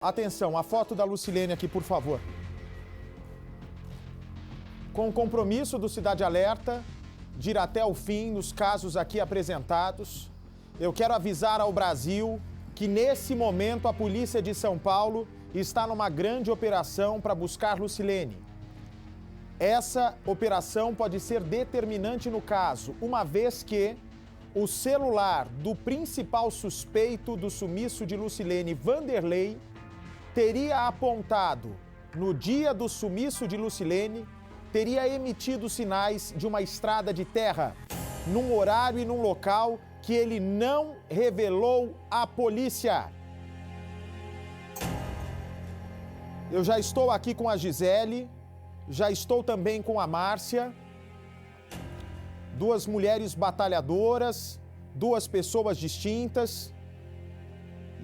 Atenção, a foto da Lucilene aqui, por favor. Com o compromisso do Cidade Alerta de ir até o fim nos casos aqui apresentados, eu quero avisar ao Brasil que nesse momento a Polícia de São Paulo está numa grande operação para buscar Lucilene. Essa operação pode ser determinante no caso, uma vez que o celular do principal suspeito do sumiço de Lucilene, Vanderlei, teria apontado, no dia do sumiço de Lucilene, teria emitido sinais de uma estrada de terra, num horário e num local que ele não revelou à polícia. Eu já estou aqui com a Gisele, já estou também com a Márcia, duas mulheres batalhadoras, duas pessoas distintas,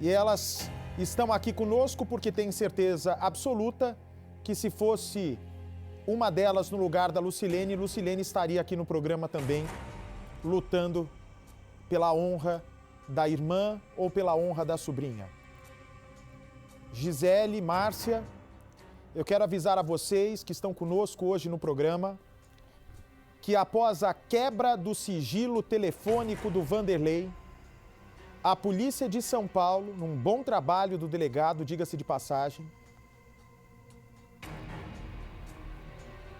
e elas estão aqui conosco porque têm certeza absoluta que se fosse uma delas no lugar da Lucilene, Lucilene estaria aqui no programa também, lutando pela honra da irmã ou pela honra da sobrinha. Gisele, Márcia, eu quero avisar a vocês que estão conosco hoje no programa que após a quebra do sigilo telefônico do Vanderlei, a Polícia de São Paulo, num bom trabalho do delegado, diga-se de passagem,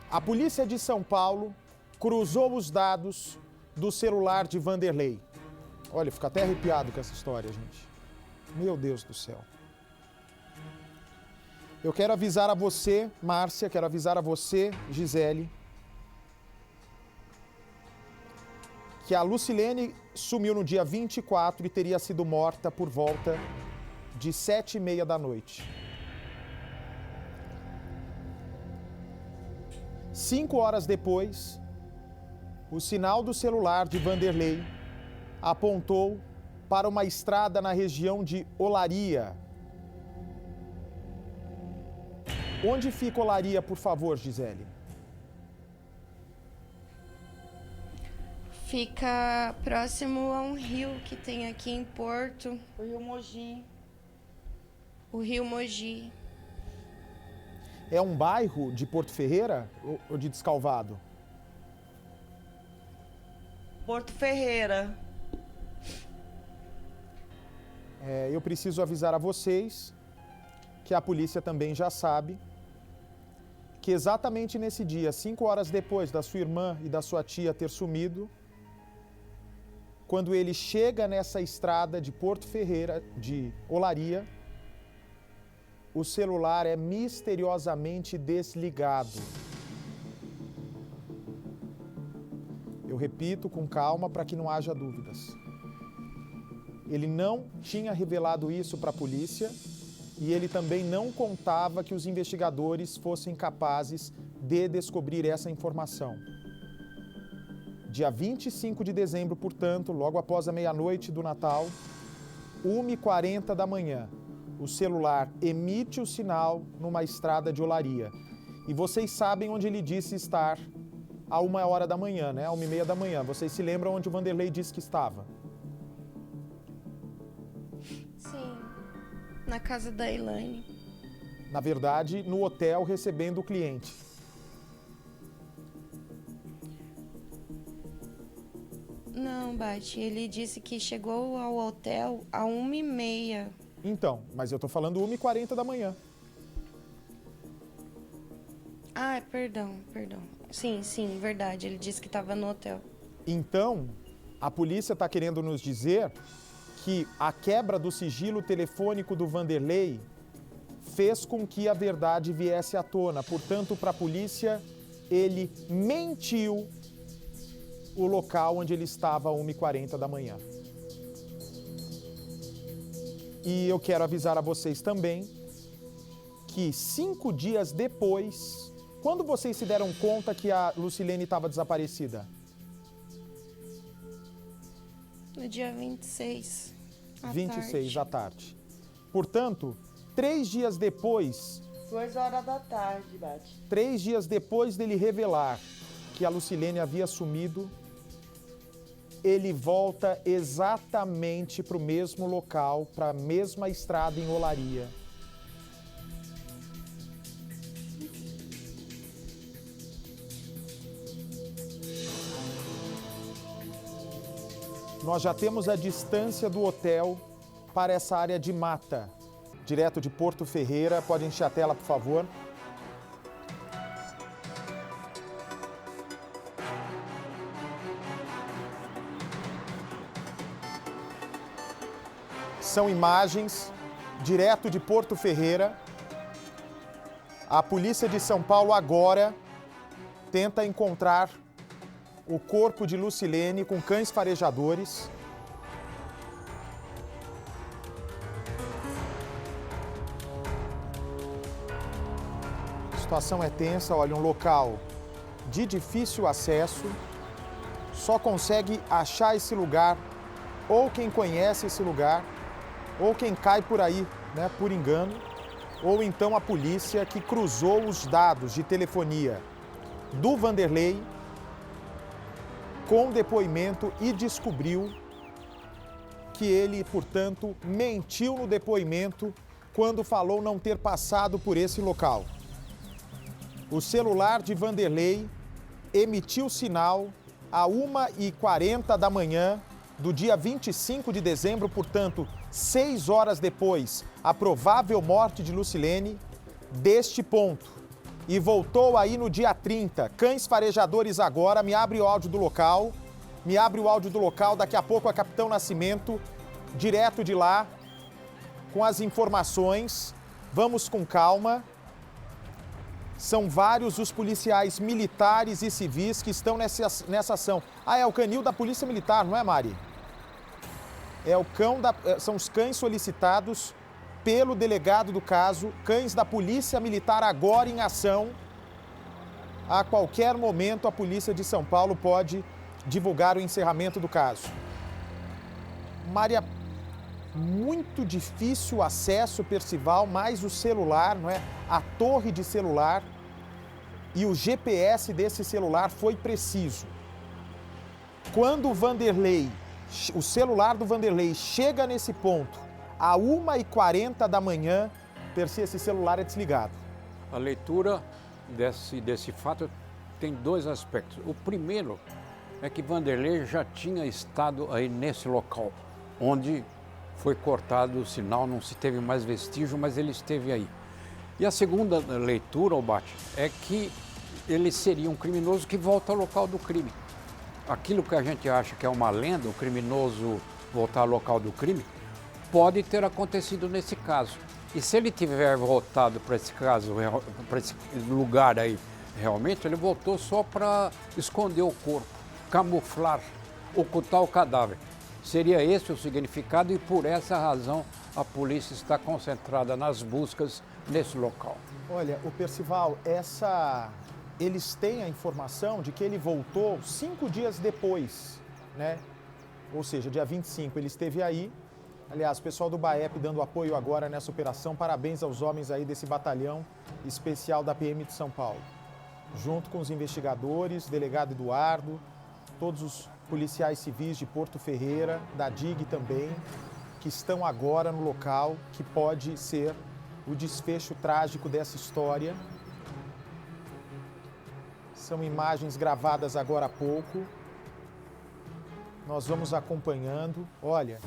a Polícia de São Paulo cruzou os dados do celular de Vanderlei. Olha, fico até arrepiado com essa história, gente. Meu Deus do céu. Eu quero avisar a você, Márcia, quero avisar a você, Gisele, que a Lucilene sumiu no dia 24 e teria sido morta por volta de 7h30 da noite. 5 horas depois, o sinal do celular de Vanderlei apontou para uma estrada na região de Olaria. Onde fica Olaria, por favor, Gisele? Fica próximo a um rio que tem aqui em Porto. O Rio Mogi. O Rio Mogi. É um bairro de Porto Ferreira ou de Descalvado? Porto Ferreira. Eu preciso avisar a vocês que a polícia também já sabe que exatamente nesse dia, 5 horas depois da sua irmã e da sua tia ter sumido, quando ele chega nessa estrada de Porto Ferreira, de Olaria, o celular é misteriosamente desligado. Eu repito com calma para que não haja dúvidas. Ele não tinha revelado isso para a polícia e ele também não contava que os investigadores fossem capazes de descobrir essa informação. Dia 25 de dezembro, portanto, logo após a meia-noite do Natal, 1h40 da manhã, o celular emite o sinal numa estrada de Olaria. E vocês sabem onde ele disse estar a 1h da manhã, né? 1h30 da manhã. Vocês se lembram onde o Vanderlei disse que estava? Sim, na casa da Elaine. Na verdade, no hotel recebendo o cliente. Não, Bate, ele disse que chegou ao hotel a 1h30. Então, mas eu tô falando 1h40 da manhã. Ah, perdão. Sim, verdade, ele disse que estava no hotel. Então, a polícia está querendo nos dizer que a quebra do sigilo telefônico do Vanderlei fez com que a verdade viesse à tona. Portanto, para a polícia, ele mentiu o local onde ele estava a 1h40 da manhã. E eu quero avisar a vocês também que 5 dias depois, quando vocês se deram conta que a Lucilene estava desaparecida? No dia 26, à 26 tarde. da tarde. Portanto, 3 dias depois... 2h da tarde, Bate. 3 dias depois dele revelar que a Lucilene havia sumido, ele volta exatamente para o mesmo local, para a mesma estrada em Olaria, Nós já temos a distância do hotel para essa área de mata, direto de Porto Ferreira. Pode encher a tela, por favor. São imagens direto de Porto Ferreira. A polícia de São Paulo agora tenta encontrar o corpo de Lucilene com cães farejadores. A situação é tensa, olha, um local de difícil acesso. Só consegue achar esse lugar ou quem conhece esse lugar, ou quem cai por aí, né, por engano, ou então a polícia que cruzou os dados de telefonia do Vanderlei com depoimento e descobriu que ele, portanto, mentiu no depoimento quando falou não ter passado por esse local. O celular de Vanderlei emitiu sinal a 1h40 da manhã do dia 25 de dezembro, portanto, 6 horas depois, a provável morte de Lucilene, deste ponto. E voltou aí no dia 30. Cães farejadores agora, me abre o áudio do local. Daqui a pouco a Capitão Nascimento, direto de lá, com as informações. Vamos com calma. São vários os policiais militares e civis que estão nessa ação. Ah, é o canil da Polícia Militar, não é, Mari? São os cães solicitados pelo delegado do caso, cães da Polícia Militar agora em ação. A qualquer momento a Polícia de São Paulo pode divulgar o encerramento do caso. Maria, muito difícil o acesso, Percival, mais o celular, não é? A torre de celular e o GPS desse celular foi preciso. Quando o celular do Vanderlei chega nesse ponto, a 1h40 da manhã, Percy, esse celular é desligado. A leitura desse fato tem dois aspectos. O primeiro é que Vanderlei já tinha estado aí nesse local, onde foi cortado o sinal, não se teve mais vestígio, mas ele esteve aí. E a segunda leitura, Albate, é que ele seria um criminoso que volta ao local do crime. Aquilo que a gente acha que é uma lenda, o criminoso voltar ao local do crime, pode ter acontecido nesse caso. E se ele tiver voltado para esse caso, para esse lugar aí, realmente, ele voltou só para esconder o corpo, camuflar, ocultar o cadáver. Seria esse o significado e por essa razão a polícia está concentrada nas buscas nesse local. Olha, o Percival, eles têm a informação de que ele voltou 5 dias depois, né? Ou seja, dia 25 ele esteve aí. Aliás, o pessoal do BAEP dando apoio agora nessa operação. Parabéns aos homens aí desse batalhão especial da PM de São Paulo. Junto com os investigadores, delegado Eduardo, todos os policiais civis de Porto Ferreira, da DIG também, que estão agora no local, que pode ser o desfecho trágico dessa história. São imagens gravadas agora há pouco. Nós vamos acompanhando. Olha,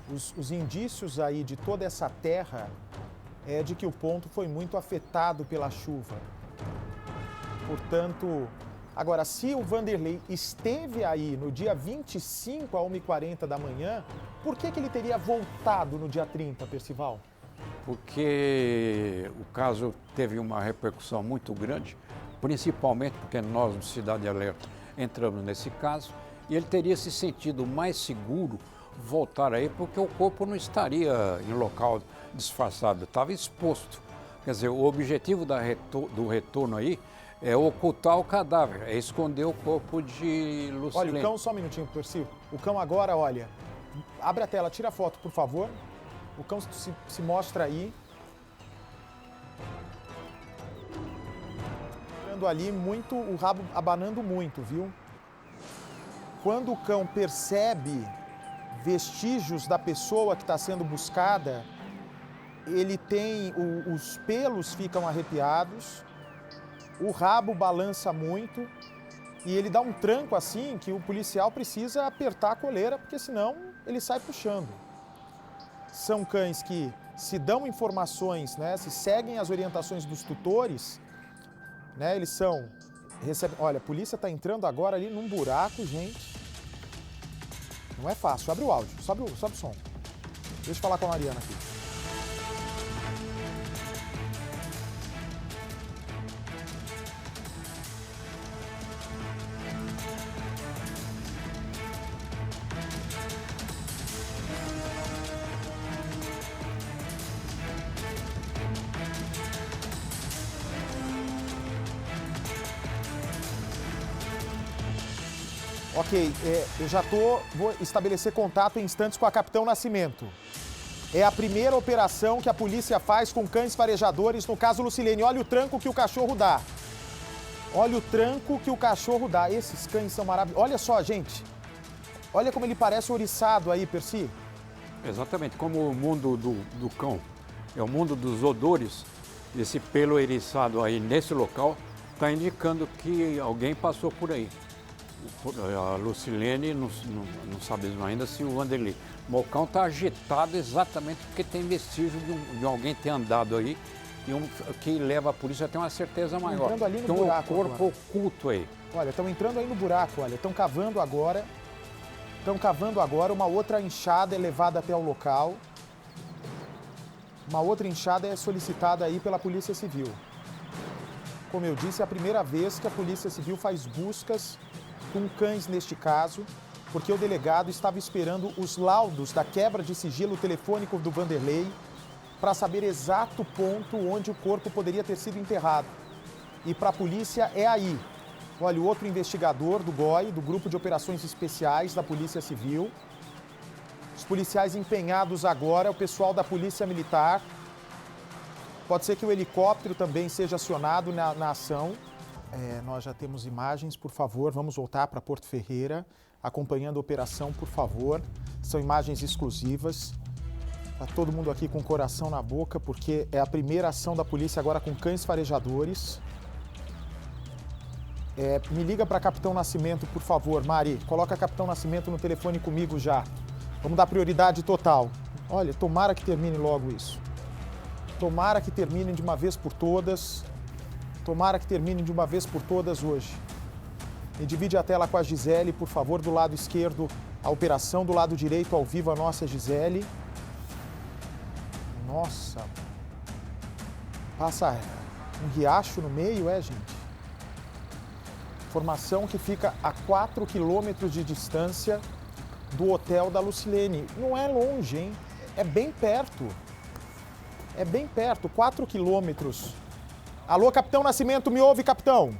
os indícios aí de toda essa terra é de que o ponto foi muito afetado pela chuva. Portanto, agora, se o Vanderlei esteve aí no dia 25 a 1h40 da manhã, por que ele teria voltado no dia 30, Percival? Porque o caso teve uma repercussão muito grande, principalmente porque nós, do Cidade Alerta, entramos nesse caso, e ele teria se sentido mais seguro voltar aí, porque o corpo não estaria em local disfarçado, estava exposto. Quer dizer, o objetivo do retorno aí é ocultar o cadáver, é esconder o corpo de Lucilene. Olha, o cão, só um minutinho, Percy. O cão agora, olha, abre a tela, tira a foto, por favor. O cão se mostra aí. Ali muito, o rabo abanando muito, viu? Quando o cão percebe vestígios da pessoa que está sendo buscada, ele tem, os pelos ficam arrepiados, o rabo balança muito e ele dá um tranco assim que o policial precisa apertar a coleira, porque senão ele sai puxando. São cães que se dão informações, né, se seguem as orientações dos tutores, né, eles são... Olha, a polícia está entrando agora ali num buraco, gente. Não é fácil. Abre o áudio, sobe o som. Deixa eu falar com a Mariana aqui. Ok, eu já vou estabelecer contato em instantes com a Capitão Nascimento. É a primeira operação que a polícia faz com cães farejadores, no caso Lucilene. Olha o tranco que o cachorro dá. Olha o tranco que o cachorro dá. Esses cães são maravilhosos. Olha só, gente. Olha como ele parece ouriçado aí, Percy. Exatamente, como o mundo do cão é o mundo dos odores, esse pelo eriçado aí nesse local está indicando que alguém passou por aí. A Lucilene não sabemos ainda se o Vanderlei. O cão está agitado exatamente porque tem vestígio de alguém ter andado aí e que leva a polícia a ter uma certeza maior. Entrando ali no então buraco o corpo agora. Oculto aí. Olha, estão entrando aí no buraco, olha, estão cavando agora. Estão cavando agora, uma outra enxada é levada até o local. Uma outra enxada é solicitada aí pela Polícia Civil. Como eu disse, é a primeira vez que a Polícia Civil faz buscas com cães neste caso, porque o delegado estava esperando os laudos da quebra de sigilo telefônico do Vanderlei para saber exato ponto onde o corpo poderia ter sido enterrado. E para a polícia é aí. Olha, o outro investigador do GOI, do Grupo de Operações Especiais da Polícia Civil. Os policiais empenhados agora, o pessoal da Polícia Militar. Pode ser que o helicóptero também seja acionado na ação. Nós já temos imagens, por favor, vamos voltar para Porto Ferreira, acompanhando a operação, por favor. São imagens exclusivas. Está todo mundo aqui com o coração na boca, porque é a primeira ação da polícia agora com cães farejadores. Me liga para Capitão Nascimento, por favor, Mari. Coloca Capitão Nascimento no telefone comigo já. Vamos dar prioridade total. Olha, tomara que termine logo isso. Tomara que termine de uma vez por todas. Tomara que termine de uma vez por todas hoje. Me divide a tela com a Gisele, por favor, do lado esquerdo a operação, do lado direito ao vivo a nossa Gisele. Nossa. Passa um riacho no meio, gente? Informação que fica a 4 quilômetros de distância do hotel da Lucilene. Não é longe, hein? É bem perto. É bem perto, 4 quilômetros. Alô, Capitão Nascimento, me ouve, capitão?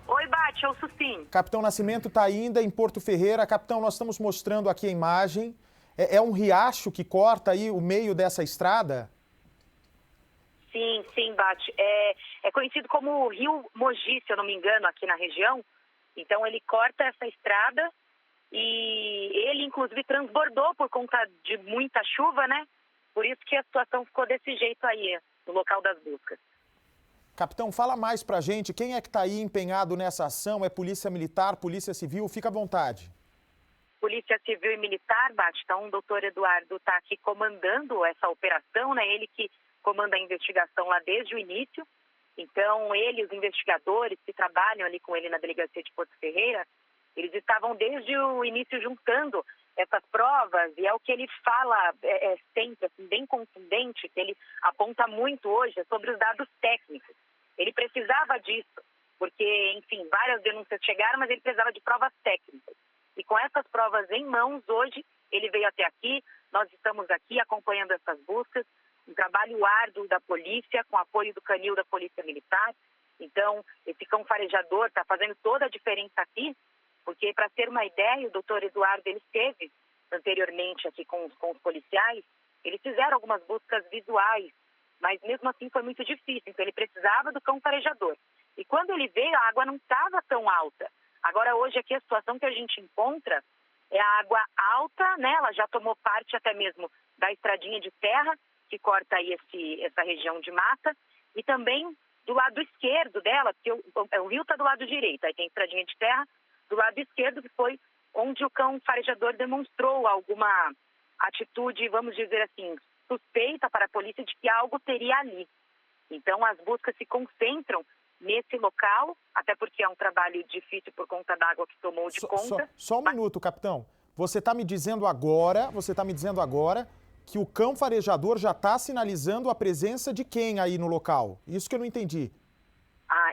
Oi, Bate, ouço sim. Capitão Nascimento está ainda em Porto Ferreira. Capitão, nós estamos mostrando aqui a imagem. É um riacho que corta aí o meio dessa estrada? Sim, Bate. É conhecido como Rio Mogi, se eu não me engano, aqui na região. Então, ele corta essa estrada e ele, inclusive, transbordou por conta de muita chuva, né? Por isso que a situação ficou desse jeito aí, no local das buscas. Capitão, fala mais pra gente. Quem é que está aí empenhado nessa ação? É Polícia Militar, Polícia Civil? Fica à vontade. Polícia Civil e Militar, Bate. Então, o doutor Eduardo está aqui comandando essa operação, né? Ele que comanda a investigação lá desde o início. Então, ele e os investigadores que trabalham ali com ele na delegacia de Porto Ferreira, eles estavam desde o início juntando essas provas, e é o que ele fala sempre, assim, bem contundente, que ele aponta muito hoje, é sobre os dados técnicos. Ele precisava disso, porque, enfim, várias denúncias chegaram, mas ele precisava de provas técnicas. E com essas provas em mãos, hoje, ele veio até aqui, nós estamos aqui acompanhando essas buscas, um trabalho árduo da polícia, com apoio do canil da Polícia Militar. Então, esse cão farejador está fazendo toda a diferença aqui, porque, para ter uma ideia, o doutor Eduardo, ele esteve anteriormente aqui com os policiais, eles fizeram algumas buscas visuais, mas mesmo assim foi muito difícil, então ele precisava do cão farejador. E quando ele veio, a água não estava tão alta. Agora, hoje, aqui, a situação que a gente encontra é a água alta, né? Ela já tomou parte até mesmo da estradinha de terra, que corta aí essa região de mata, e também do lado esquerdo dela, porque o rio está do lado direito, aí tem estradinha de terra, do lado esquerdo, que foi onde o cão farejador demonstrou alguma atitude, vamos dizer assim, suspeita para a polícia de que algo teria ali. Então, as buscas se concentram nesse local, até porque é um trabalho difícil por conta da água que tomou de conta. Só um minuto, capitão. Você está me dizendo agora que o cão farejador já está sinalizando a presença de quem aí no local? Isso que eu não entendi.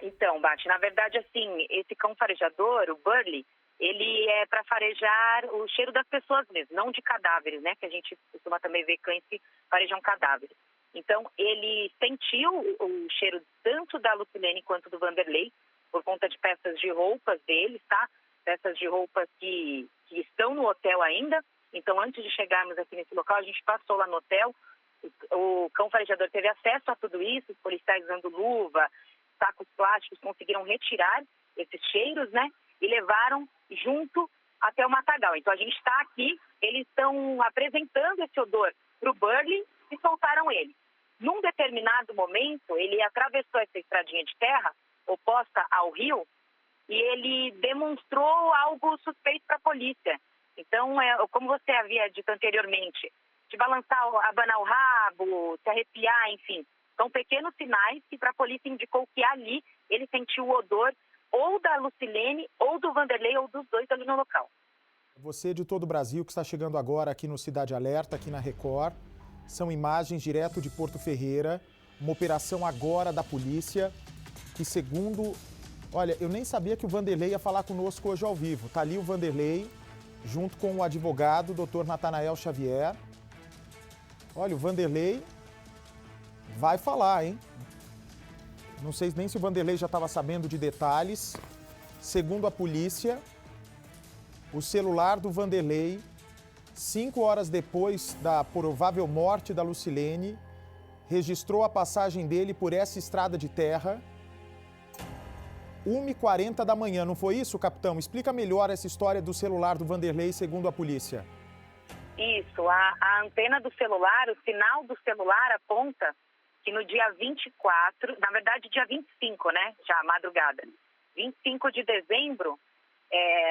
Então, Bate, na verdade, assim, esse cão farejador, o Burley, ele é para farejar o cheiro das pessoas mesmo, não de cadáveres, né? Que a gente costuma também ver cães que farejam cadáveres. Então, ele sentiu o cheiro tanto da Lucilene quanto do Vanderlei, por conta de peças de roupas deles, tá? Peças de roupas que estão no hotel ainda. Então, antes de chegarmos aqui nesse local, a gente passou lá no hotel. O cão farejador teve acesso a tudo isso, os policiais usando luva, sacos plásticos, conseguiram retirar esses cheiros, né? E levaram junto até o matagal. Então, a gente está aqui, eles estão apresentando esse odor para o Burley e soltaram ele. Num determinado momento, ele atravessou essa estradinha de terra, oposta ao rio, e ele demonstrou algo suspeito para a polícia. Então, como você havia dito anteriormente, de balançar, abanar o rabo, se arrepiar, enfim. São pequenos sinais que para a polícia indicou que ali ele sentiu o odor ou da Lucilene, ou do Vanderlei, ou dos dois ali no local. Você de todo o Brasil que está chegando agora aqui no Cidade Alerta, aqui na Record. São imagens direto de Porto Ferreira, uma operação agora da polícia, que segundo... Olha, eu nem sabia que o Vanderlei ia falar conosco hoje ao vivo. Está ali o Vanderlei, junto com o advogado, Dr. Natanael Xavier. Olha, o Vanderlei vai falar, hein? Não sei nem se o Vanderlei já estava sabendo de detalhes. Segundo a polícia, o celular do Vanderlei, 5 horas depois da provável morte da Lucilene, registrou a passagem dele por essa estrada de terra, 1h40 da manhã, não foi isso, capitão? Explica melhor essa história do celular do Vanderlei, segundo a polícia. Isso, a antena do celular, o sinal do celular aponta que no dia 24, na verdade dia 25, né, já madrugada, 25 de dezembro,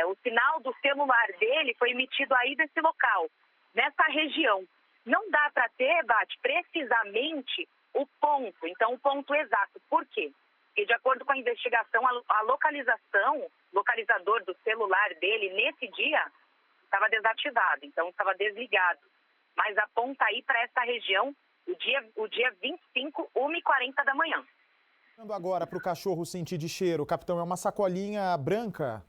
o sinal do celular dele foi emitido aí desse local, nessa região. Não dá para ter, Bate, precisamente o ponto, então o ponto exato. Por quê? Porque de acordo com a investigação, a localizador do celular dele nesse dia estava desativado, então estava desligado. Mas aponta aí para essa região o dia 25, 1h40 da manhã. Agora para o cachorro sentir de cheiro, capitão, é uma sacolinha branca?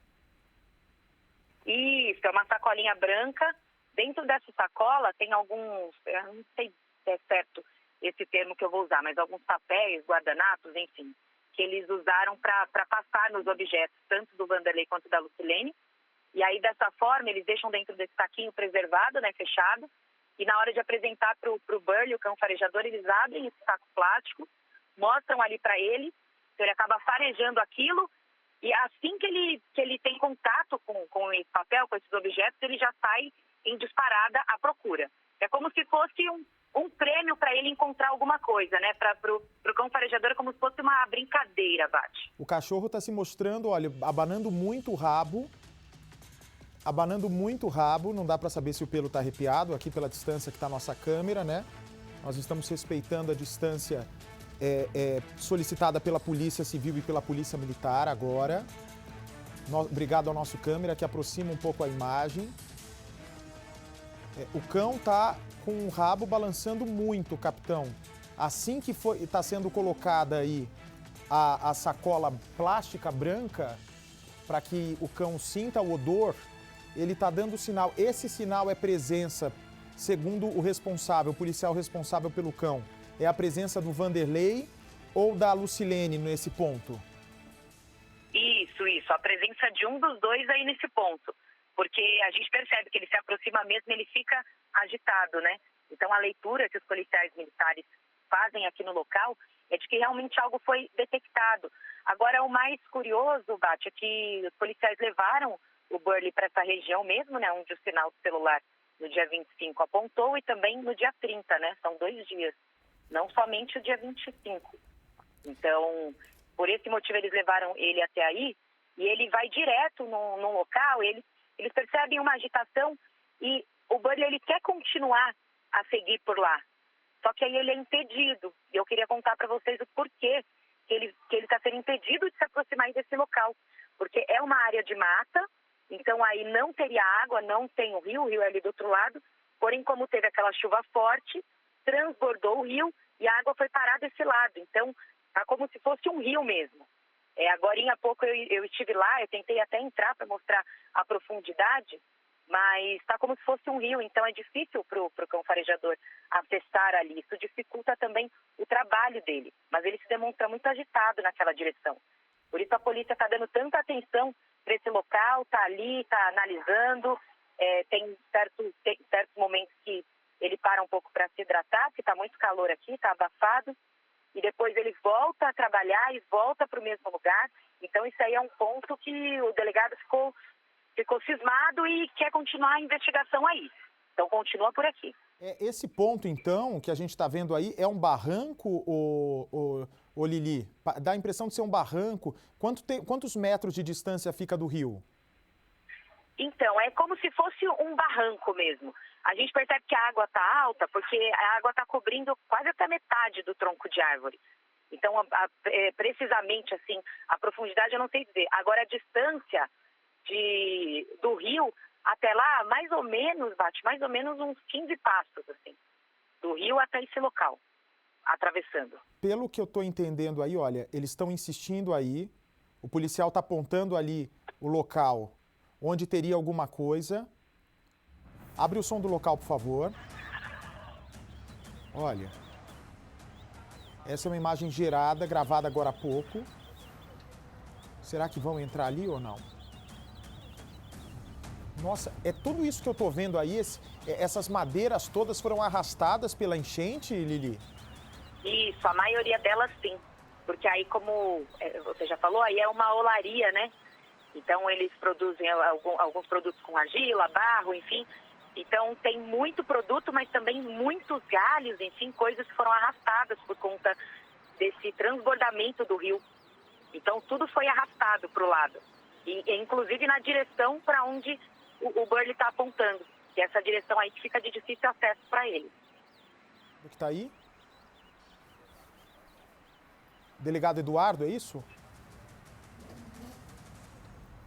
Isso, é uma sacolinha branca. Dentro dessa sacola tem alguns, eu não sei se é certo esse termo que eu vou usar, mas alguns papéis, guardanapos, enfim, que eles usaram para passar nos objetos, tanto do Vanderlei quanto da Lucilene. E aí, dessa forma, eles deixam dentro desse saquinho preservado, né, fechado, e na hora de apresentar para o Burley, o cão farejador, eles abrem esse saco plástico, mostram ali para ele, então ele acaba farejando aquilo, e assim que ele tem contato com esse papel, com esses objetos, ele já sai em disparada à procura. É como se fosse um prêmio para ele encontrar alguma coisa, né? Para o cão farejador é como se fosse uma brincadeira, Bate. O cachorro está se mostrando, olha, abanando muito o rabo, não dá para saber se o pelo está arrepiado, aqui pela distância que está a nossa câmera, né? Nós estamos respeitando a distância solicitada pela Polícia Civil e pela Polícia Militar agora. Obrigado ao nosso câmera que aproxima um pouco a imagem. O cão está com o rabo balançando muito, capitão. Assim que está sendo colocada aí a sacola plástica branca, para que o cão sinta o odor, ele está dando sinal. Esse sinal é presença, segundo o responsável, o policial responsável pelo cão, é a presença do Vanderlei ou da Lucilene nesse ponto? Isso, a presença de um dos dois aí nesse ponto. Porque a gente percebe que ele se aproxima mesmo, ele fica agitado, né? Então, a leitura que os policiais militares fazem aqui no local é de que realmente algo foi detectado. Agora, o mais curioso, Bate, é que os policiais levaram o Burley para essa região mesmo, né? Onde o sinal do celular no dia 25 apontou e também no dia 30, né? São 2 dias, não somente o dia 25. Então, por esse motivo, eles levaram ele até aí e ele vai direto num local, eles percebem uma agitação e o Burley, ele quer continuar a seguir por lá. Só que aí ele é impedido. E eu queria contar para vocês o porquê que ele está sendo impedido de se aproximar desse local. Porque é uma área de mata, então aí não teria água, não tem o rio é ali do outro lado. Porém, como teve aquela chuva forte, transbordou o rio e a água foi parar desse lado. Então, tá como se fosse um rio mesmo. Agorinha há pouco eu estive lá, eu tentei até entrar para mostrar a profundidade, mas está como se fosse um rio, então é difícil para o cão farejador acessar ali. Isso dificulta também o trabalho dele, mas ele se demonstra muito agitado naquela direção. Por isso a polícia está dando tanta atenção para esse local, está ali, está analisando. Tem certos momentos que ele para um pouco para se hidratar, porque está muito calor aqui, está abafado, e depois ele volta a trabalhar e volta para o mesmo lugar. Então isso aí é um ponto que o delegado ficou cismado e quer continuar a investigação aí. Então continua por aqui. Esse ponto, então, que a gente está vendo aí, é um barranco, ô Lili? Dá a impressão de ser um barranco. Quantos metros de distância fica do rio? Então, é como se fosse um barranco mesmo. A gente percebe que a água está alta porque a água está cobrindo quase até metade do tronco de árvore. Então, precisamente assim, a profundidade eu não sei dizer. Agora, a distância do rio até lá, mais ou menos uns 15 passos, assim, do rio até esse local, atravessando. Pelo que eu estou entendendo aí, olha, eles estão insistindo aí, o policial está apontando ali o local onde teria alguma coisa. Abre o som do local, por favor. Olha, essa é uma imagem gerada, gravada agora há pouco. Será que vão entrar ali ou não? Nossa, é tudo isso que eu estou vendo aí, essas madeiras todas foram arrastadas pela enchente, Lili? Isso, a maioria delas sim, porque aí, como você já falou, aí é uma olaria, né? Então eles produzem alguns produtos com argila, barro, enfim. Então tem muito produto, mas também muitos galhos, enfim, coisas que foram arrastadas por conta desse transbordamento do rio. Então tudo foi arrastado para o lado, e inclusive na direção para onde o Burley está apontando, que é essa direção aí que fica de difícil acesso para ele. O que está aí? Delegado Eduardo, é isso?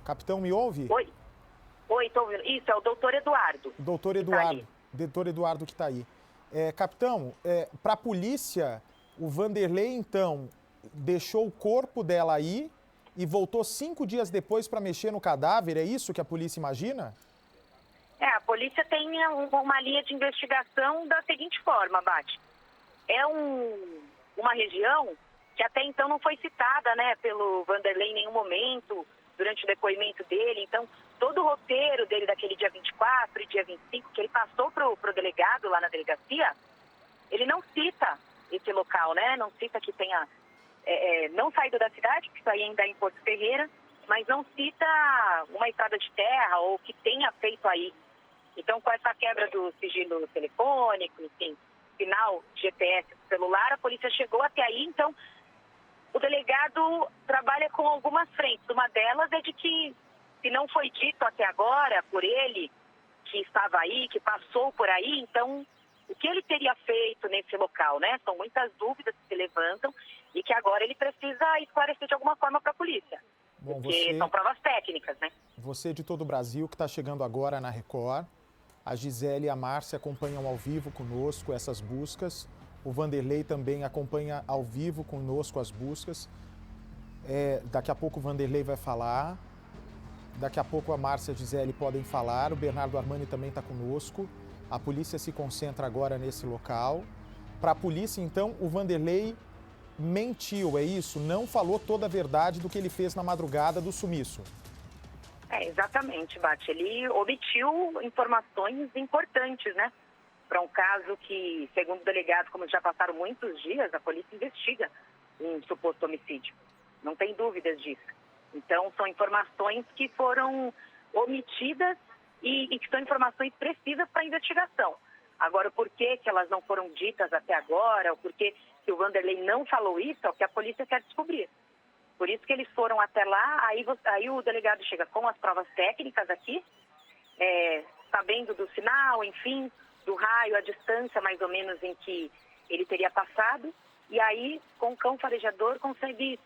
Capitão, me ouve? Oi, estou ouvindo. Isso, é o doutor Eduardo. Doutor Eduardo. Doutor Eduardo que está aí. Capitão, para a polícia, o Vanderlei, então, deixou o corpo dela aí e voltou 5 dias depois para mexer no cadáver, é isso que a polícia imagina? A polícia tem uma linha de investigação da seguinte forma, Bate. É uma região que até então não foi citada, né, pelo Vanderlei em nenhum momento, durante o depoimento dele. Então, todo o roteiro dele daquele dia 24 e dia 25, que ele passou pro delegado lá na delegacia, ele não cita esse local, né? Não cita que tenha não saído da cidade, que isso aí ainda é em Porto Ferreira, mas não cita uma estrada de terra ou que tenha feito aí. Então, com essa quebra do sigilo telefônico, enfim, sinal GPS do celular, a polícia chegou até aí. Então, o delegado trabalha com algumas frentes. Uma delas é de que, se não foi dito até agora por ele, que estava aí, que passou por aí, então, o que ele teria feito nesse local, né? São muitas dúvidas que se levantam e que agora ele precisa esclarecer de alguma forma para a polícia. Bom, porque são provas técnicas, né? Você de todo o Brasil que está chegando agora na Record, a Gisele e a Márcia acompanham ao vivo conosco essas buscas. O Vanderlei também acompanha ao vivo conosco as buscas. Daqui a pouco o Vanderlei vai falar. Daqui a pouco a Márcia e a Gisele podem falar. O Bernardo Armani também está conosco. A polícia se concentra agora nesse local. Para a polícia, então, o Vanderlei mentiu, é isso? Não falou toda a verdade do que ele fez na madrugada do sumiço. Exatamente, Bate. Ele omitiu informações importantes, né? Para um caso que, segundo o delegado, como já passaram muitos dias, a polícia investiga um suposto homicídio. Não tem dúvidas disso. Então, são informações que foram omitidas e que são informações precisas para a investigação. Agora, o porquê que elas não foram ditas até agora, o porquê Se o Vanderlei não falou isso, é o que a polícia quer descobrir. Por isso que eles foram até lá, aí o delegado chega com as provas técnicas aqui, sabendo do sinal, enfim, do raio, a distância mais ou menos em que ele teria passado, e aí, com o cão farejador, consegue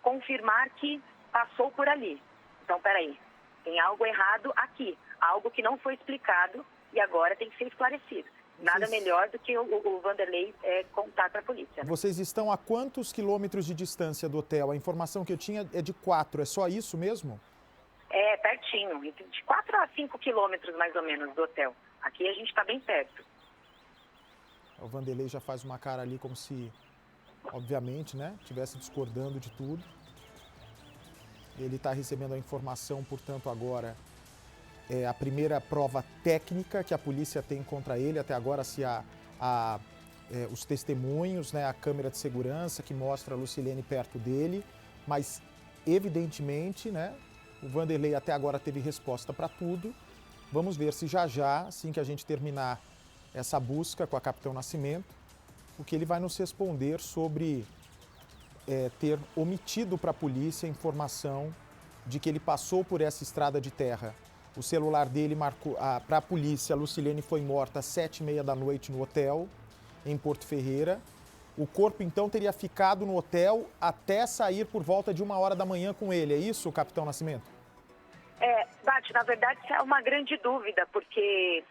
confirmar que passou por ali. Então, peraí, tem algo errado aqui, algo que não foi explicado e agora tem que ser esclarecido. Nada melhor do que o Vanderlei contar para a polícia. Né? Vocês estão a quantos quilômetros de distância do hotel? A informação que eu tinha é de 4, é só isso mesmo? É, pertinho, de 4 a 5 quilômetros mais ou menos do hotel. Aqui a gente está bem perto. O Vanderlei já faz uma cara ali como se, obviamente, né, estivesse discordando de tudo. Ele está recebendo a informação, portanto, agora é a primeira prova técnica que a polícia tem contra ele. Até agora, se os testemunhos, né, a câmera de segurança que mostra a Lucilene perto dele, mas, evidentemente, né, o Vanderlei até agora teve resposta para tudo. Vamos ver se já, assim que a gente terminar essa busca com a Capitão Nascimento, o que ele vai nos responder sobre ter omitido para a polícia a informação de que ele passou por essa estrada de terra. O celular dele marcou, para a polícia, a Lucilene foi morta às 7h30 da noite no hotel, em Porto Ferreira. O corpo, então, teria ficado no hotel até sair por volta de 1h da manhã com ele. É isso, Capitão Nascimento? Bate, na verdade, isso é uma grande dúvida, porque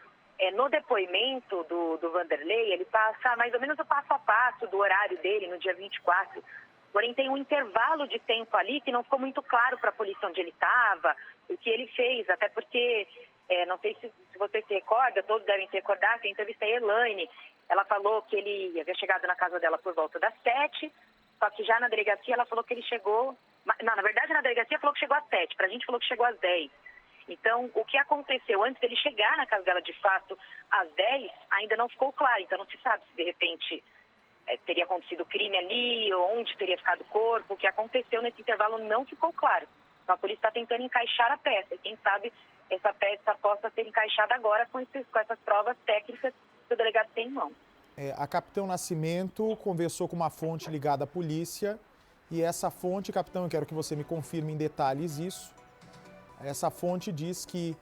no depoimento do Vanderlei, ele passa mais ou menos o passo a passo do horário dele no dia 24. Porém, tem um intervalo de tempo ali que não ficou muito claro para a polícia onde ele estava, o que ele fez, até porque, não sei se você se recorda, todos devem se recordar, que a entrevista a Elaine, ela falou que ele havia chegado na casa dela por volta das 7, só que já na delegacia ela falou que ele chegou... Não, na verdade, na delegacia falou que chegou às 7, pra gente falou que chegou às 10. Então, o que aconteceu antes dele chegar na casa dela de fato às 10, ainda não ficou claro. Então, não se sabe se de repente teria acontecido crime ali, ou onde teria ficado o corpo. O que aconteceu nesse intervalo não ficou claro. Então, a polícia está tentando encaixar a peça. E quem sabe essa peça possa ser encaixada agora com essas provas técnicas que o delegado tem em mão. A Capitão Nascimento conversou com uma fonte ligada à polícia. E essa fonte, capitão, eu quero que você me confirme em detalhes isso. Essa fonte diz que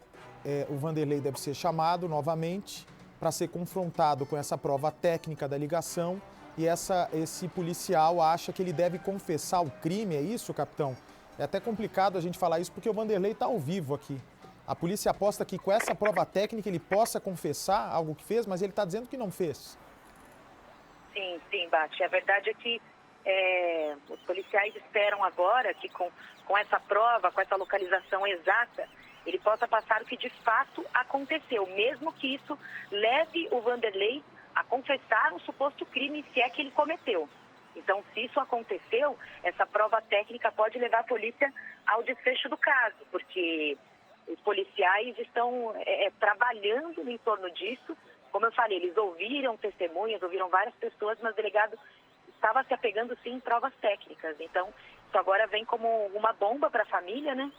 o Vanderlei deve ser chamado novamente para ser confrontado com essa prova técnica da ligação. E esse policial acha que ele deve confessar o crime, é isso, capitão? É até complicado a gente falar isso porque o Vanderlei está ao vivo aqui. A polícia aposta que com essa prova técnica ele possa confessar algo que fez, mas ele está dizendo que não fez. Sim, Bate. A verdade é que os policiais esperam agora que com essa prova, com essa localização exata, ele possa passar o que de fato aconteceu, mesmo que isso leve o Vanderlei a confessar um suposto crime, se é que ele cometeu. Então, se isso aconteceu, essa prova técnica pode levar a polícia ao desfecho do caso, porque os policiais estão trabalhando em torno disso. Como eu falei, eles ouviram testemunhas, ouviram várias pessoas, mas o delegado estava se apegando, sim, em provas técnicas. Então, isso agora vem como uma bomba para a família, né?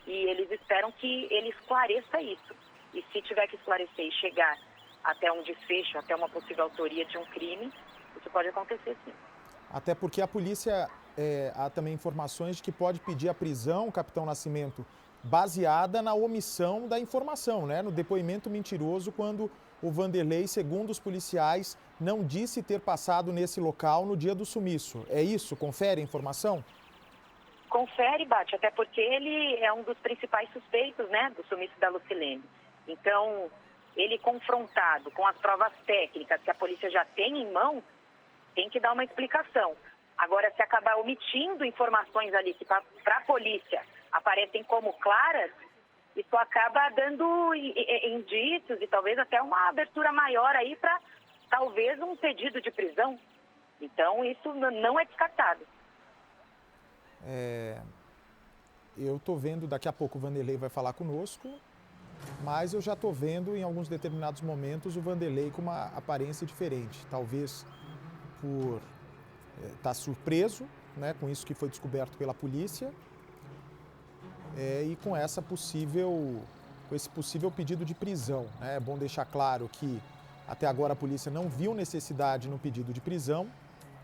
E eles esperam que ele esclareça isso. E se tiver que esclarecer e chegar até um desfecho, até uma possível autoria de um crime, isso pode acontecer, sim. Até porque a polícia, há também informações de que pode pedir a prisão, capitão Nascimento, baseada na omissão da informação, né? No depoimento mentiroso, quando o Vanderlei, segundo os policiais, não disse ter passado nesse local no dia do sumiço. É isso? Confere a informação? Confere, Bate, até porque ele é um dos principais suspeitos, né, do sumiço da Lucilene. Então, ele confrontado com as provas técnicas que a polícia já tem em mão, tem que dar uma explicação. Agora, se acabar omitindo informações ali que para a polícia aparecem como claras, isso acaba dando indícios e talvez até uma abertura maior aí para talvez um pedido de prisão. Então, isso não é descartado. Eu estou vendo, daqui a pouco o Vanderlei vai falar conosco, mas eu já estou vendo em alguns determinados momentos o Vanderlei com uma aparência diferente. Talvez por estar surpreso, né, com isso que foi descoberto pela polícia e com esse possível pedido de prisão, né? É bom deixar claro que até agora a polícia não viu necessidade no pedido de prisão,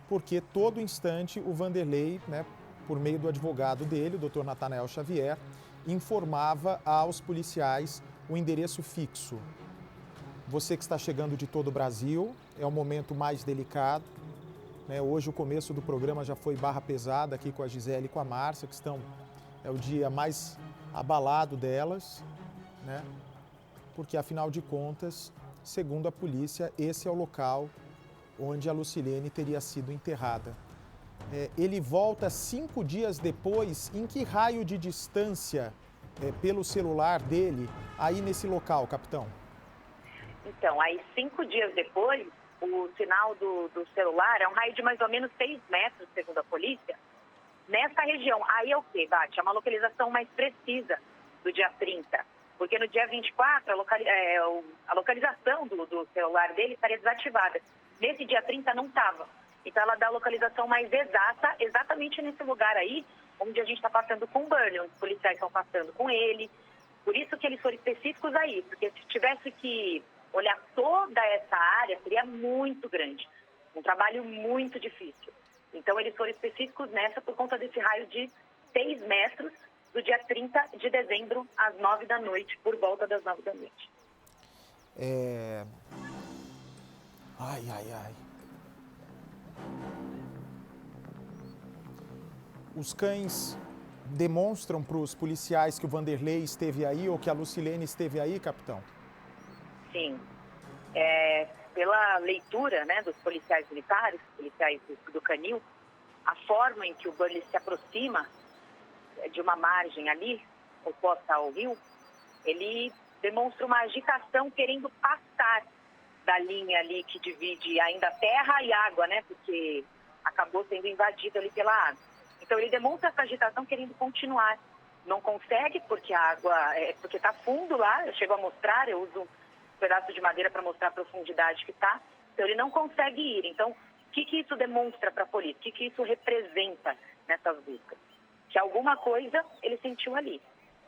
porque todo instante o Vanderlei, né, por meio do advogado dele, o Dr. Natanael Xavier, informava aos policiais o endereço fixo. Você que está chegando de todo o Brasil, é o momento mais delicado, né? Hoje o começo do programa já foi barra pesada aqui com a Gisele e com a Márcia, que é o dia mais abalado delas, né? Porque afinal de contas, segundo a polícia, esse é o local onde a Lucilene teria sido enterrada. Ele volta 5 dias depois, em que raio de distância pelo celular dele aí nesse local, capitão? Então, aí 5 dias depois, o sinal do celular é um raio de mais ou menos 6 metros, segundo a polícia, nessa região. Aí é o quê, Bate? É uma localização mais precisa do dia 30, porque no dia 24 a localização do celular dele estaria desativada. Nesse dia 30 não estava. Então ela dá a localização mais exata, exatamente nesse lugar aí, onde a gente está passando com o Burley, onde os policiais estão passando com ele. Por isso que eles foram específicos aí, porque se tivesse que olhar toda essa área, seria muito grande. Um trabalho muito difícil. Então eles foram específicos nessa por conta desse raio de 6 metros do dia 30 de dezembro, às 9 da noite, por volta das 9 da noite. Ai, ai, ai. Os cães demonstram para os policiais que o Vanderlei esteve aí ou que a Lucilene esteve aí, capitão? Sim. Pela leitura, né, dos policiais militares, policiais do Canil, a forma em que o Burley se aproxima de uma margem ali, oposta ao rio, ele demonstra uma agitação querendo passar da linha ali que divide ainda terra e água, né, porque acabou sendo invadido ali pela água. Então ele demonstra essa agitação querendo continuar. Não consegue porque a água, porque está fundo lá, eu chego a mostrar, eu uso um pedaço de madeira para mostrar a profundidade que está, então ele não consegue ir. Então, o que isso demonstra para a polícia? O que isso representa nessas buscas? Que alguma coisa ele sentiu ali.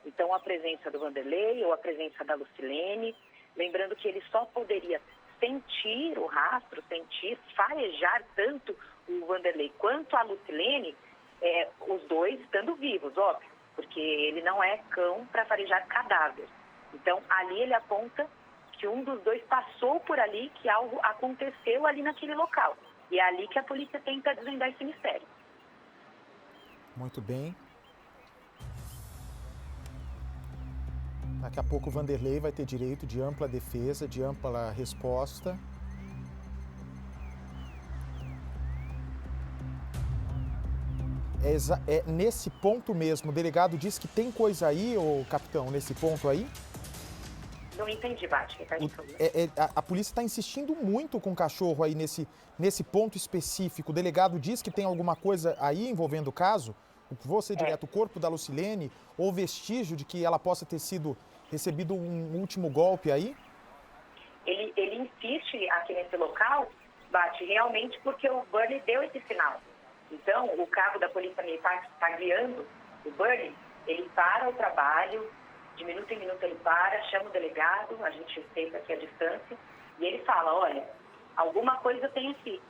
Então, a presença do Vanderlei ou a presença da Lucilene, lembrando que ele só poderia sentir o rastro, farejar tanto o Vanderlei quanto a Lucilene, os dois estando vivos, óbvio, porque ele não é cão para farejar cadáver. Então, ali ele aponta que um dos dois passou por ali, que algo aconteceu ali naquele local. E é ali que a polícia tenta desvendar esse mistério. Muito bem. Daqui a pouco o Vanderlei vai ter direito de ampla defesa, de ampla resposta. É nesse ponto mesmo, o delegado disse que tem coisa aí, ô capitão, nesse ponto aí? Não entendi, Bate. A polícia está insistindo muito com o cachorro aí nesse ponto específico. O delegado diz que tem alguma coisa aí envolvendo o caso? Vou ser direto, o corpo da Lucilene ou vestígio de que ela possa ter recebido um último golpe aí? Ele insiste aqui nesse local, Bate, realmente porque o Burley deu esse sinal. Então, o carro da Polícia Militar que está guiando o Burley, ele para o trabalho, de minuto em minuto ele para, chama o delegado, a gente fez aqui a distância, e ele fala, olha, alguma coisa tem aqui,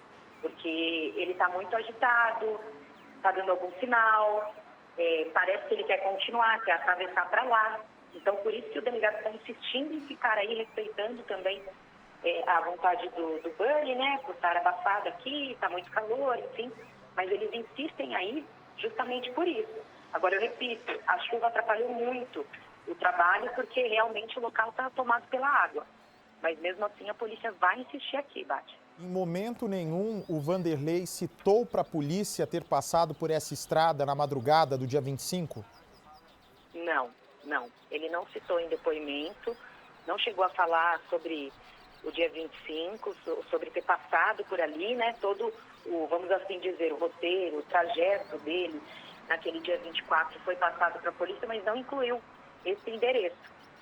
porque ele está muito agitado, está dando algum sinal, parece que ele quer continuar, quer atravessar para lá. Então, por isso que o delegado está insistindo em ficar aí, respeitando também a vontade do Burley, né, por estar abafado aqui, está muito calor, enfim, mas eles insistem aí justamente por isso. Agora, eu repito, a chuva atrapalhou muito o trabalho, porque realmente o local está tomado pela água. Mas mesmo assim a polícia vai insistir aqui, Bate. Em momento nenhum o Vanderlei citou para a polícia ter passado por essa estrada na madrugada do dia 25? Não. Ele não citou em depoimento, não chegou a falar sobre o dia 25, sobre ter passado por ali, né? Todo vamos assim dizer, o roteiro, o trajeto dele naquele dia 24 foi passado para a polícia, mas não incluiu esse endereço.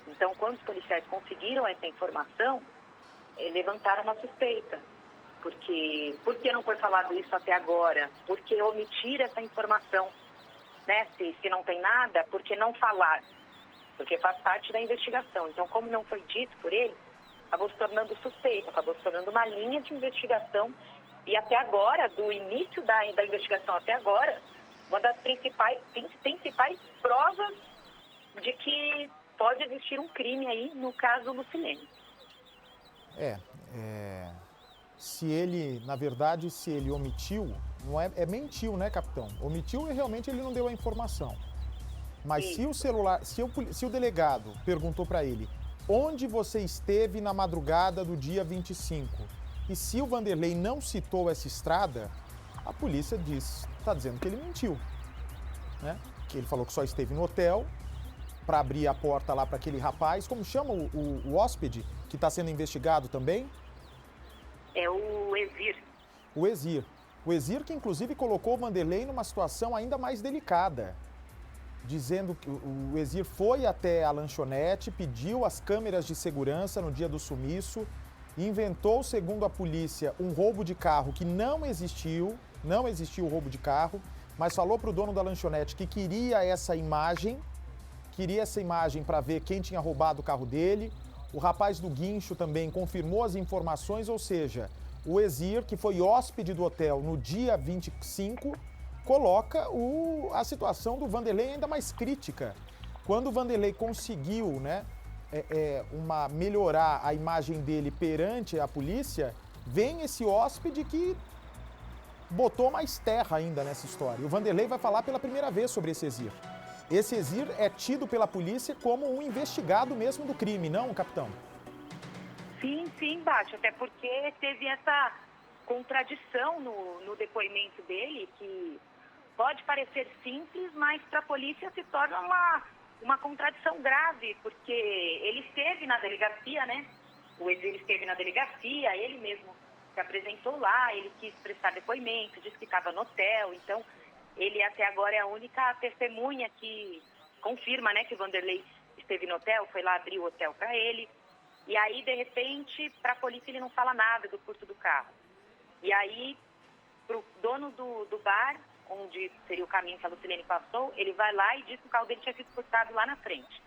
Então, quando os policiais conseguiram essa informação, levantaram uma suspeita. Porque, por que não foi falado isso até agora? Por que omitir essa informação? Né? Se não tem nada, por que não falar? Porque faz parte da investigação. Então, como não foi dito por ele, acabou se tornando suspeito, acabou se tornando uma linha de investigação E até agora, do início da investigação até agora, uma das principais provas de que pode existir um crime aí no caso Lucilene. Se ele, na verdade, se ele omitiu, não mentiu, né, capitão? Omitiu e realmente ele não deu a informação. Mas se o celular, se o delegado perguntou para ele onde você esteve na madrugada do dia 25, e se o Vanderlei não citou essa estrada, a polícia está dizendo que ele mentiu, né? Que ele falou que só esteve no hotel para abrir a porta lá para aquele rapaz. Como chama o hóspede que está sendo investigado também? É o Exir. O Exir. O Exir que inclusive colocou o Vanderlei numa situação ainda mais delicada, dizendo que o Exir foi até a lanchonete, pediu as câmeras de segurança no dia do sumiço, inventou, segundo a polícia, um roubo de carro que não existiu o roubo de carro, mas falou para o dono da lanchonete que queria essa imagem para ver quem tinha roubado o carro dele. O rapaz do guincho também confirmou as informações, ou seja, o Exir, que foi hóspede do hotel no dia 25, coloca a situação do Vanderlei ainda mais crítica. Quando o Vanderlei conseguiu, né, melhorar a imagem dele perante a polícia, vem esse hóspede que botou mais terra ainda nessa história. E o Vanderlei vai falar pela primeira vez sobre esse Exir. Esse Exir é tido pela polícia como um investigado mesmo do crime, não, capitão? Sim, Bate, até porque teve essa contradição no depoimento dele, que pode parecer simples, mas para a polícia se torna uma contradição grave, porque ele esteve na delegacia, né? O Exir esteve na delegacia, ele mesmo se apresentou lá, ele quis prestar depoimento, disse que estava no hotel, então ele até agora é a única testemunha que confirma, né, que o Vanderlei esteve no hotel, foi lá abrir o hotel para ele. E aí, de repente, para a polícia ele não fala nada do furto do carro. E aí, para o dono do bar, onde seria o caminho que a Lucilene passou, ele vai lá e diz que o carro dele tinha sido furtado lá na frente.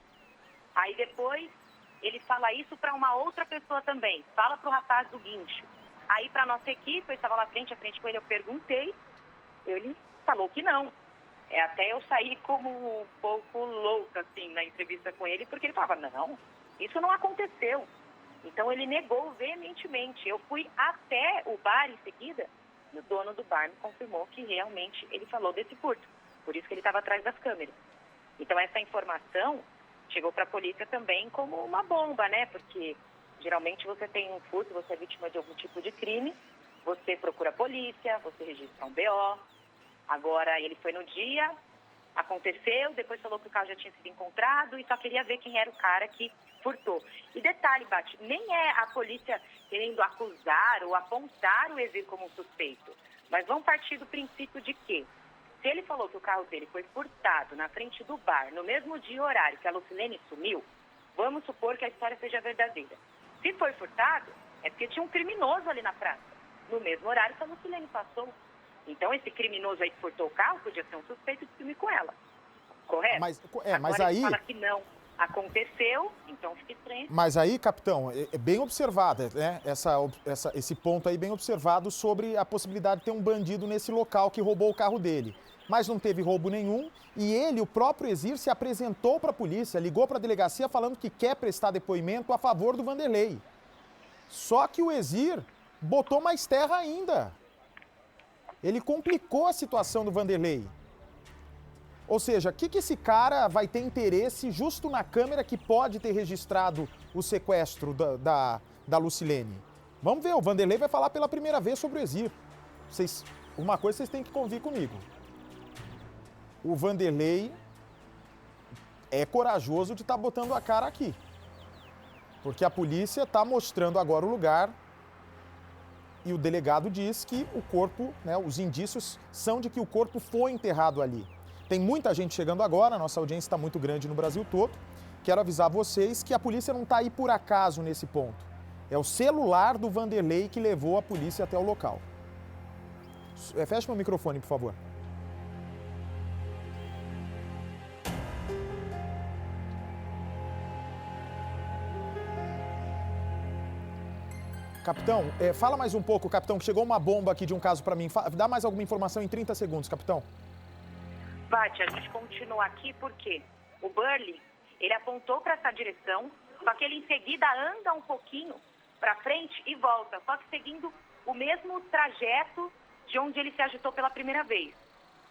Aí depois, ele fala isso para uma outra pessoa também, fala para o rapaz do guincho. Aí, para a nossa equipe, eu estava lá frente a frente com ele, eu perguntei, ele falou que não. Até eu saí como um pouco louca, assim, na entrevista com ele, porque ele falava, não, isso não aconteceu. Então, ele negou veementemente. Eu fui até o bar em seguida, e o dono do bar me confirmou que realmente ele falou desse furto. Por isso que ele estava atrás das câmeras. Então, essa informação chegou para a polícia também como uma bomba, né? Porque geralmente você tem um furto, você é vítima de algum tipo de crime, você procura a polícia, você registra um BO. Agora, ele foi no dia, aconteceu, depois falou que o carro já tinha sido encontrado e só queria ver quem era o cara que furtou. E detalhe, Bate, nem é a polícia querendo acusar ou apontar o Exir como um suspeito, mas vão partir do princípio de que, se ele falou que o carro dele foi furtado na frente do bar, no mesmo dia e horário que a Lucilene sumiu, vamos supor que a história seja verdadeira. Se foi furtado, é porque tinha um criminoso ali na praça, no mesmo horário que a Lucilene passou. Então, esse criminoso aí que furtou o carro podia ser um suspeito de crime com ela. Correto? Mas aí... ele fala que não aconteceu, então fica estranho. Mas aí, capitão, é bem observado, né? Esse ponto aí bem observado sobre a possibilidade de ter um bandido nesse local que roubou o carro dele. Mas não teve roubo nenhum e ele, o próprio Exir, se apresentou para a polícia, ligou para a delegacia falando que quer prestar depoimento a favor do Vanderlei. Só que o Exir botou mais terra ainda. Ele complicou a situação do Vanderlei. Ou seja, o que esse cara vai ter interesse justo na câmera que pode ter registrado o sequestro da Lucilene? Vamos ver, o Vanderlei vai falar pela primeira vez sobre o Exir. Uma coisa vocês têm que convir comigo. O Vanderlei é corajoso de estar botando a cara aqui. Porque a polícia está mostrando agora o lugar e o delegado diz que o corpo, né, os indícios são de que o corpo foi enterrado ali. Tem muita gente chegando agora, a nossa audiência está muito grande no Brasil todo. Quero avisar vocês que a polícia não está aí por acaso nesse ponto. É o celular do Vanderlei que levou a polícia até o local. Feche meu microfone, por favor. Capitão, fala mais um pouco, capitão, que chegou uma bomba aqui de um caso para mim. Dá mais alguma informação em 30 segundos, capitão. Bate, a gente continua aqui porque o Burley, ele apontou para essa direção, só que ele em seguida anda um pouquinho para frente e volta, só que seguindo o mesmo trajeto de onde ele se agitou pela primeira vez.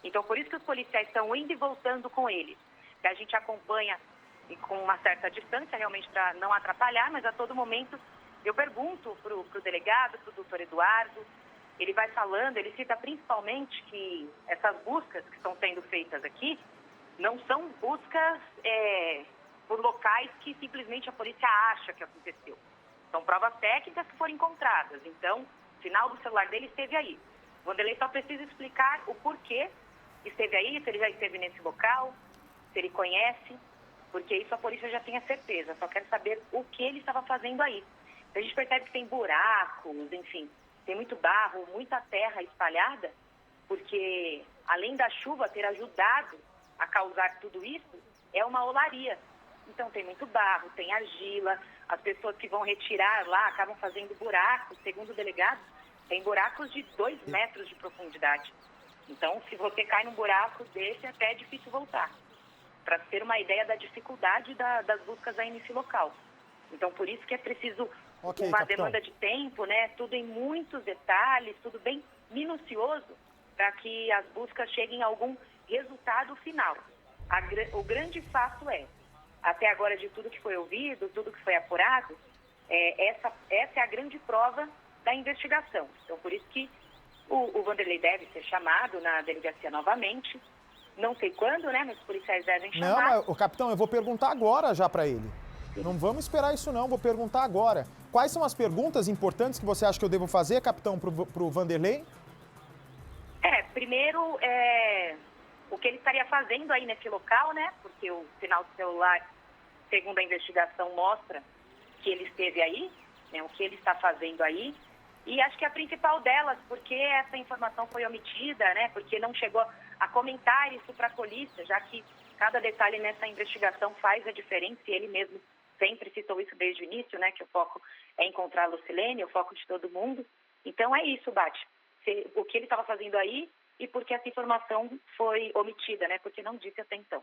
Então, por isso que os policiais estão indo e voltando com ele. Que a gente acompanha e com uma certa distância, realmente para não atrapalhar, mas a todo momento eu pergunto para o delegado, para o doutor Eduardo, ele vai falando, ele cita principalmente que essas buscas que estão sendo feitas aqui não são buscas por locais que simplesmente a polícia acha que aconteceu. São provas técnicas que foram encontradas. Então, o sinal do celular dele esteve aí. O Vanderlei só precisa explicar o porquê esteve aí, se ele já esteve nesse local, se ele conhece, porque isso a polícia já tem a certeza. Só quero saber o que ele estava fazendo aí. A gente percebe que tem buracos, enfim, tem muito barro, muita terra espalhada, porque além da chuva ter ajudado a causar tudo isso, é uma olaria. Então tem muito barro, tem argila, as pessoas que vão retirar lá acabam fazendo buracos, segundo o delegado, tem buracos de 2 metros de profundidade. Então, se você cai num buraco desse, até é difícil voltar. Para ter uma ideia da dificuldade das buscas aí nesse local. Então, por isso que é preciso uma demanda de tempo, né? Tudo em muitos detalhes, tudo bem minucioso, para que as buscas cheguem a algum resultado final. O grande fato até agora de tudo que foi ouvido, tudo que foi apurado, essa é a grande prova da investigação. Então, por isso que o Vanderlei deve ser chamado na delegacia novamente. Não sei quando, né? Mas os policiais devem chamar. Não, mas, capitão, eu vou perguntar agora já para ele. Não vamos esperar isso não, vou perguntar agora. Quais são as perguntas importantes que você acha que eu devo fazer, capitão, pro Vanderlei? Primeiro, o que ele estaria fazendo aí nesse local, né? Porque o sinal do celular, segundo a investigação, mostra que ele esteve aí, né? O que ele está fazendo aí. E acho que a principal delas, porque essa informação foi omitida, né? Porque não chegou a comentar isso para a polícia, já que cada detalhe nessa investigação faz a diferença, e ele mesmo sempre citou isso desde o início, né? Que o foco é encontrar a Lucilene, o foco de todo mundo. Então é isso, Bate. O que ele estava fazendo aí e porque essa informação foi omitida, né? Porque não disse até então.